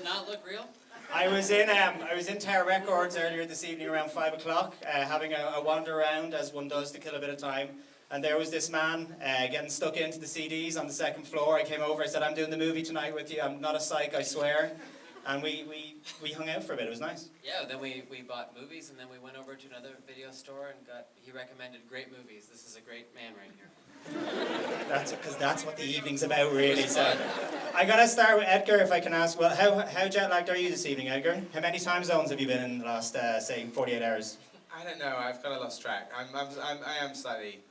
not look real? I was in Tower Records earlier this evening around 5 o'clock, having a wander around as one does to kill a bit of time. And there was this man getting stuck into the CDs on the second floor. I came over, I said, I'm doing the movie tonight with you. I'm not a psych, I swear. And we hung out for a bit. It was nice. Yeah, then we bought movies, and then we went over to another video store and he recommended great movies. This is a great man right here. That's what the evening's about, really. So I gotta start with Edgar, if I can ask. Well, how jet lagged are you this evening, Edgar? How many time zones have you been in the last, say, 48 hours? I don't know. I've kind of lost track. I am slightly.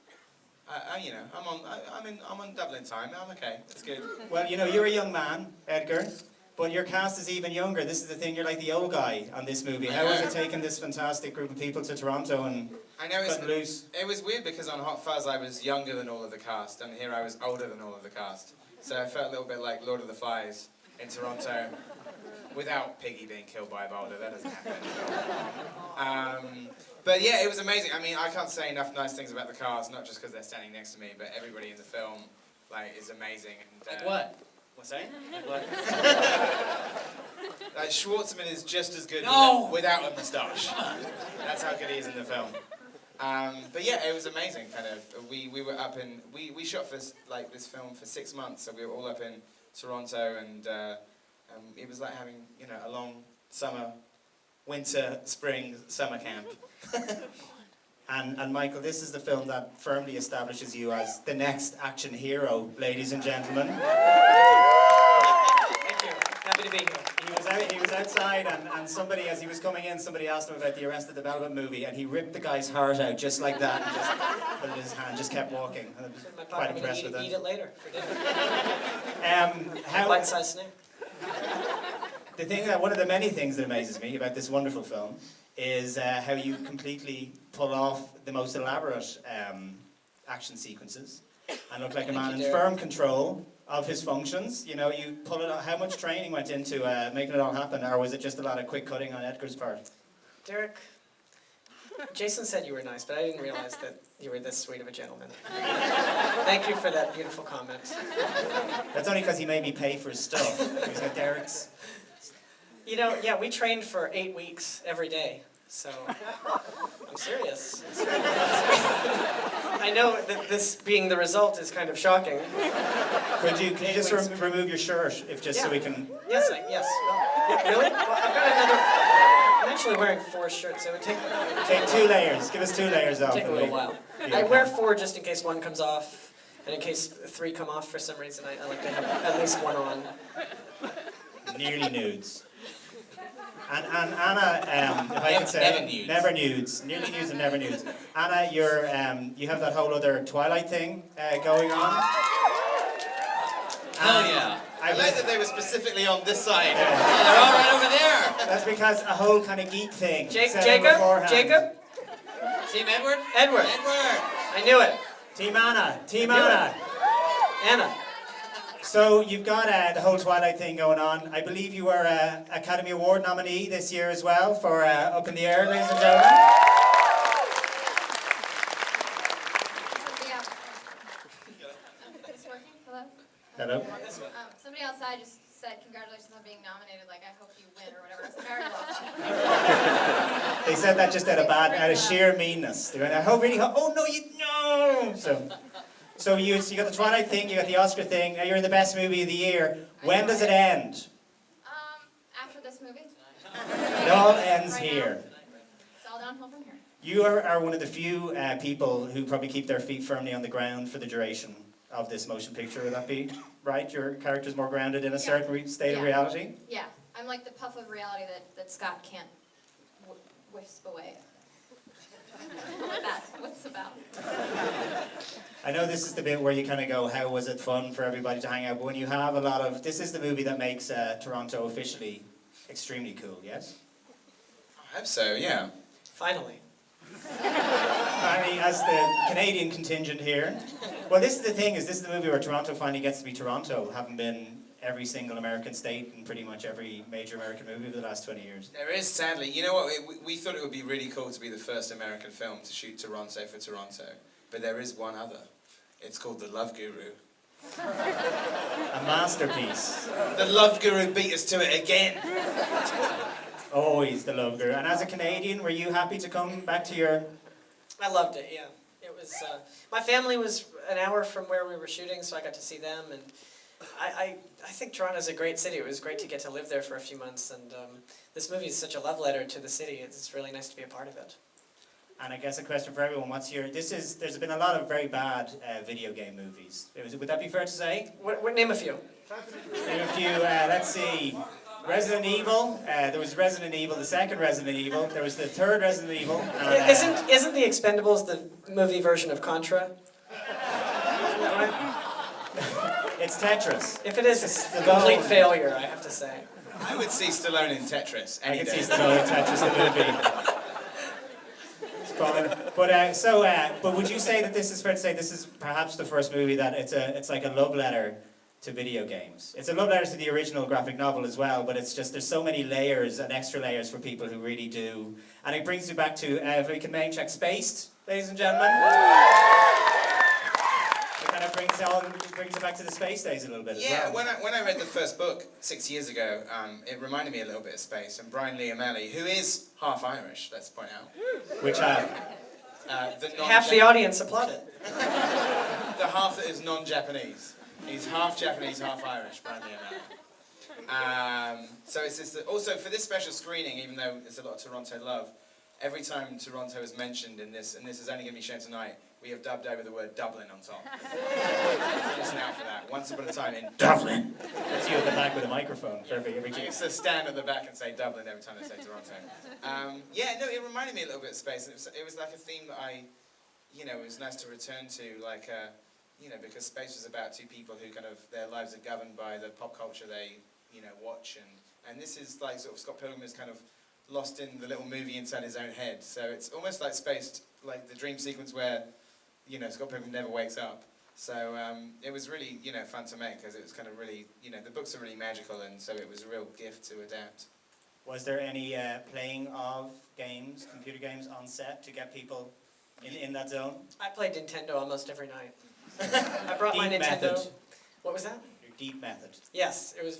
I'm on Dublin time. I'm okay. It's good. Well, you're a young man, Edgar, but your cast is even younger. This is the thing. You're like the old guy on this movie. How was it taking this fantastic group of people to Toronto and cutting loose? It was weird because on Hot Fuzz I was younger than all of the cast, and here I was older than all of the cast. So I felt a little bit like Lord of the Flies in Toronto, without Piggy being killed by a boulder. That doesn't happen. But yeah, it was amazing. I mean, I can't say enough nice things about the cast, not just because they're standing next to me, but everybody in the film is amazing. And, like what? What's that? Like what? Schwartzman is just as good without a moustache. That's how good he is in the film. But yeah, it was amazing. Kind of, we were up in we shot for this film for 6 months, so we were all up in Toronto, and it was like having a long summer, winter, spring, summer camp. And Michael, this is the film that firmly establishes you as the next action hero, ladies and gentlemen. Thank you. Happy to be here. He was outside, and somebody, as he was coming in, somebody asked him about the Arrested Development movie, and he ripped the guy's heart out just like that, and just put it in his hand, just kept walking. I was quite impressed with that. Eat it later for dinner. Bite-sized snake. The thing that one of the many things that amazes me about this wonderful film is how you completely pull off the most elaborate action sequences and look like a man in firm control of his functions. You pull it off. How much training went into making it all happen, or was it just a lot of quick cutting on Edgar's part? Derek, Jason said you were nice, but I didn't realize that you were this sweet of a gentleman. Thank you for that beautiful comment. That's only because he made me pay for his stuff. He's got Derek's. Yeah, we trained for 8 weeks every day, so I'm serious. I know that this being the result is kind of shocking. Could you just remove your shirt, so we can... Yes. Well, really? Well, I've got another... I'm actually wearing 4 shirts, so it would take... Take 2 layers. Give us 2 layers off. Take a little while. I wear 4 just in case one comes off, and in case 3 come off for some reason. I like to have at least one on. Nearly nudes. And Anna, if I can say, never nudes, nearly nudes and never nudes. Anna, you have that whole other Twilight thing going on. Hell yeah! I like that they were specifically on this side. Yeah. They're all right over there. That's because a whole kind of geek thing. Jacob. Team Edward. Edward. I knew it. Team Anna. Anna. So you've got the whole Twilight thing going on. I believe you were an Academy Award nominee this year as well for Up in the Air, ladies and gentlemen. Is this working? Hello? Hello. Somebody outside just said congratulations on being nominated, like I hope you win or whatever. It's very awesome. They said that just out of sheer meanness. They went, oh no, So you got the Twilight thing, you got the Oscar thing, now you're in the best movie of the year. When does it end? After this movie. It all ends here. It's all downhill from here. You are one of the few people who probably keep their feet firmly on the ground for the duration of this motion picture. Would that be right? Your character's more grounded in a certain state of reality? Yeah, I'm like the puff of reality that Scott can't wisp away. That's what it's about. I know this is the bit where you kind of go, how was it fun for everybody to hang out? But when you have this is the movie that makes Toronto officially extremely cool, yes? I hope so, yeah. Finally. I mean, as the Canadian contingent here. Well, this is the thing, this is the movie where Toronto finally gets to be Toronto, having been every single American state in pretty much every major American movie over the last 20 years. There is, sadly. You know what, we thought it would be really cool to be the first American film to shoot Toronto for Toronto, but there is one other. It's called The Love Guru. A masterpiece. The love guru beat us to it again. Always the love guru. And as a Canadian, were you happy to come back to your... I loved it, yeah. It was, my family was an hour from where we were shooting, so I got to see them, and I think Toronto's a great city. It was great to get to live there for a few months, and this movie is such a love letter to the city. It's really nice to be a part of it. And I guess a question for everyone, there's been a lot of very bad video game movies. Would that be fair to say? Name a few. Name a few, let's see. Resident Evil, there was Resident Evil, the second Resident Evil, there was the third Resident Evil. And, Isn't The Expendables the movie version of Contra? Isn't that right? it's Tetris. If it is, it's a complete failure, I have to say. I would see Stallone in Tetris. I could see Stallone in Tetris, the movie. But would you say that this is fair to say this is perhaps the first movie that it's like a love letter to video games? It's a love letter to the original graphic novel as well, but it's just there's so many layers and extra layers for people who really do. And it brings you back to, if we can name check, Spaced, ladies and gentlemen. It kind of brings it back to the Space Days a little bit as well. Yeah, when I read the first book 6 years ago, it reminded me a little bit of Space, and Brian Lee O'Malley, who is half Irish, let's point out. Which Half the audience applauded. The half that is non-Japanese. He's half Japanese, half Irish, Brian Lee O'Malley. So it's just also for this special screening, even though there's a lot of Toronto love, every time Toronto is mentioned in this, and this is only going to be shown tonight, we have dubbed over the word Dublin on top. Listen out for that. Once upon a time in Dublin. That's you at the back with a microphone. I used to stand at the back and say Dublin every time I say Toronto. It reminded me a little bit of Space. It was like a theme that it was nice to return to, because Space was about two people who kind of, their lives are governed by the pop culture they, watch. And this is like sort of Scott Pilgrim is kind of lost in the little movie inside his own head. So it's almost like Spaced, like the dream sequence where, Scott Pilgrim never wakes up. So it was really, fun to make because it was kind of really, the books are really magical, and so it was a real gift to adapt. Was there any playing of games, computer games on set to get people in that zone? I played Nintendo almost every night. I brought my Deep Nintendo. method. What was that? Your deep method. Yes, I was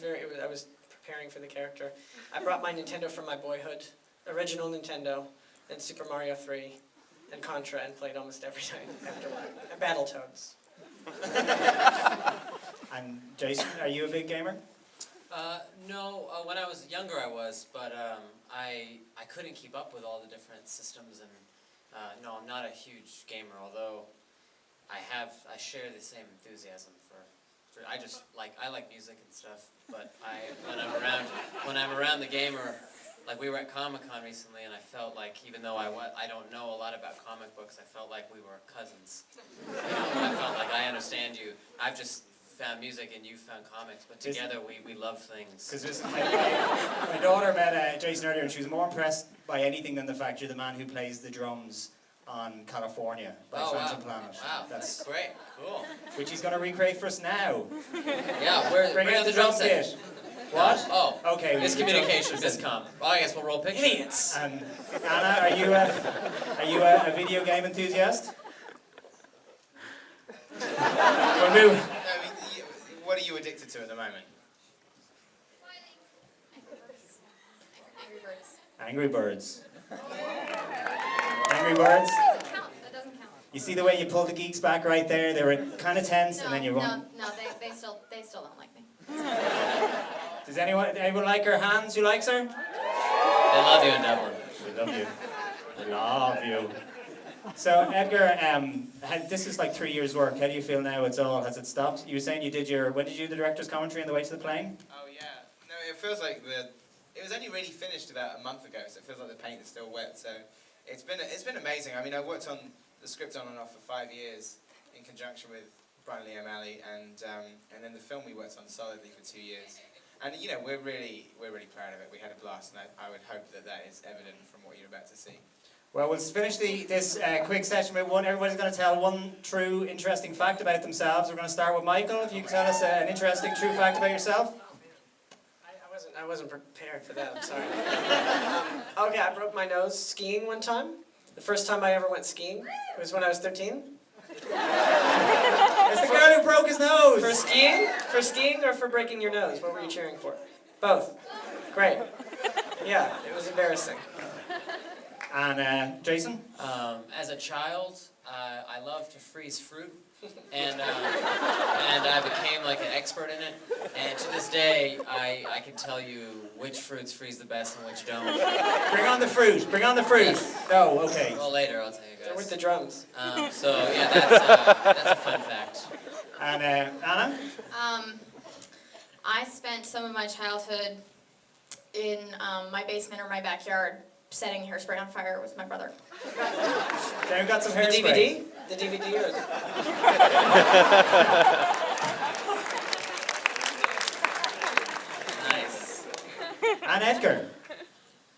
preparing for the character. I brought my Nintendo from my boyhood, original Nintendo, and Super Mario 3, and Contra, and played almost every night after work. And Battletoads. And Jason, are you a big gamer? No, when I was younger I was, but I couldn't keep up with all the different systems, and no, I'm not a huge gamer, although I share the same enthusiasm for I like music and stuff, but when I'm around the gamer, like we were at Comic-Con recently, and I felt like even though I don't know a lot about comic books, I felt like we were cousins. I felt like I understand you. I've just found music and you found comics, but together we love things. Because my daughter met Jason earlier, and she was more impressed by anything than the fact you're the man who plays the drums on California by Phantom Planet. Wow, that's great, cool. Which he's going to recreate for us now. Yeah, Bring where out the drum set? What? Oh, okay. Miscommunication, miscom. Well, I guess we'll roll pictures. Idiots! And Anna, are you a video game enthusiast? What are you addicted to at the moment? Angry Birds. Angry Birds? That doesn't count. That doesn't count. You see the way you pulled the geeks back right there? They were kind of tense, and then you won. No, they still don't like me. Does anyone like her? Hans, who likes her? They love you in Dublin. We love you. We love you. So Edgar, this is like 3 years' work. How do you feel now? Has it stopped? You were saying when did you do the director's commentary on the way to the plane? Oh yeah. No, it feels like it was only really finished about a month ago, so it feels like the paint is still wet. So it's been amazing. I mean, I worked on the script on and off for 5 years in conjunction with Brian Lee O'Malley, and then the film we worked on solidly for 2 years. And we're really proud of it. We had a blast, and I would hope that is evident from what you're about to see. Well, we'll finish this quick session with one. Everybody's going to tell one true, interesting fact about themselves. We're going to start with Michael. If you can tell us an interesting, true fact about yourself. I wasn't prepared for that, I'm sorry. Okay, I broke my nose skiing one time. The first time I ever went skiing was when I was 13. It's the girl who broke his nose. For skiing? For skiing or for breaking your nose? What were you cheering for? Both. Great. Yeah, it was embarrassing. And Jason? As a child, I loved to freeze fruit, and I became like an expert in it. And to this day, I can tell you which fruits freeze the best and which don't. Bring on the fruit. Bring on the fruit. Yes. No, okay. Well, later I'll tell you They're with guys. the drums. So yeah, that's a fun fact. And Anna? I spent some of my childhood in my basement or my backyard setting hairspray on fire with my brother. Okay, we've got some The hairspray. DVD? The DVD or Nice. And Edgar?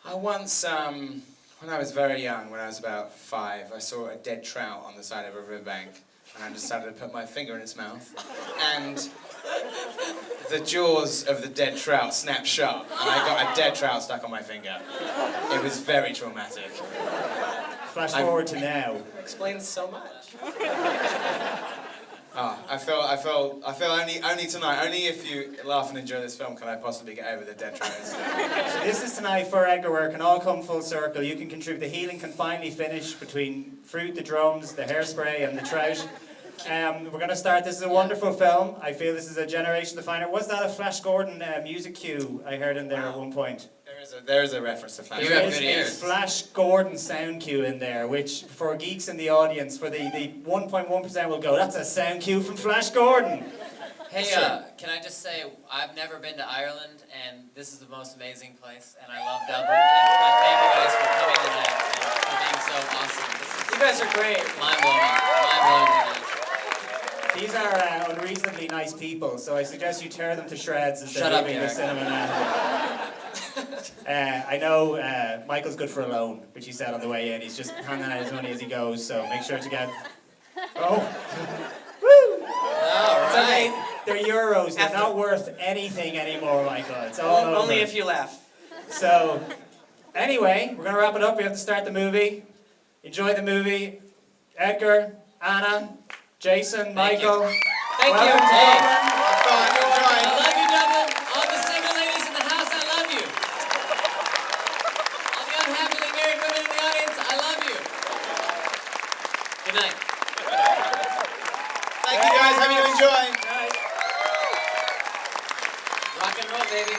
I once, when I was very young, when I was about 5, I saw a dead trout on the side of a riverbank, and I decided to put my finger in its mouth, and the jaws of the dead trout snapped shut, and I got a dead trout stuck on my finger. It was very traumatic. Flash forward to now. explains so much. I feel only tonight, only if you laugh and enjoy this film can I possibly get over the dead trout incident. So this is tonight for Edgar, where it can all come full circle. You can contribute. The healing can finally finish between fruit, the drums, the hairspray, and the trout. We're going to start. This is a wonderful film. I feel this is a generation definer. Was that a Flash Gordon music cue I heard in there at one point? There is a reference to Flash. You There have is good a ears. Flash Gordon sound cue in there, which for geeks in the audience, for the 1.1% will go, that's a sound cue from Flash Gordon. Hey, can I just say, I've never been to Ireland, and this is the most amazing place, and I love Dublin, and I thank you guys for coming tonight and for being so awesome. This You guys are great. is mind-blowing tonight. These are unreasonably nice people, so I suggest you tear them to shreds as Shut they're up, leaving the Derek. cinema now. I know Michael's good for a loan, which he said on the way in. He's just handing out his money as he goes, so make sure to get... Oh! Woo! All It's right. okay. They're euros. They're After. not worth anything anymore, Michael. It's all over. Only if you laugh. So, anyway, we're going to wrap it up. We have to start the movie. Enjoy the movie. Edgar, Anna, Jason, Thank you. Michael. Thank welcome you. to Hey. Dublin. I love you, Dublin. All the single ladies in the house, I love you. All the unhappily married women in the audience, I love you. Good night. Thank you guys, hope you enjoy. Night. Rock and roll, baby.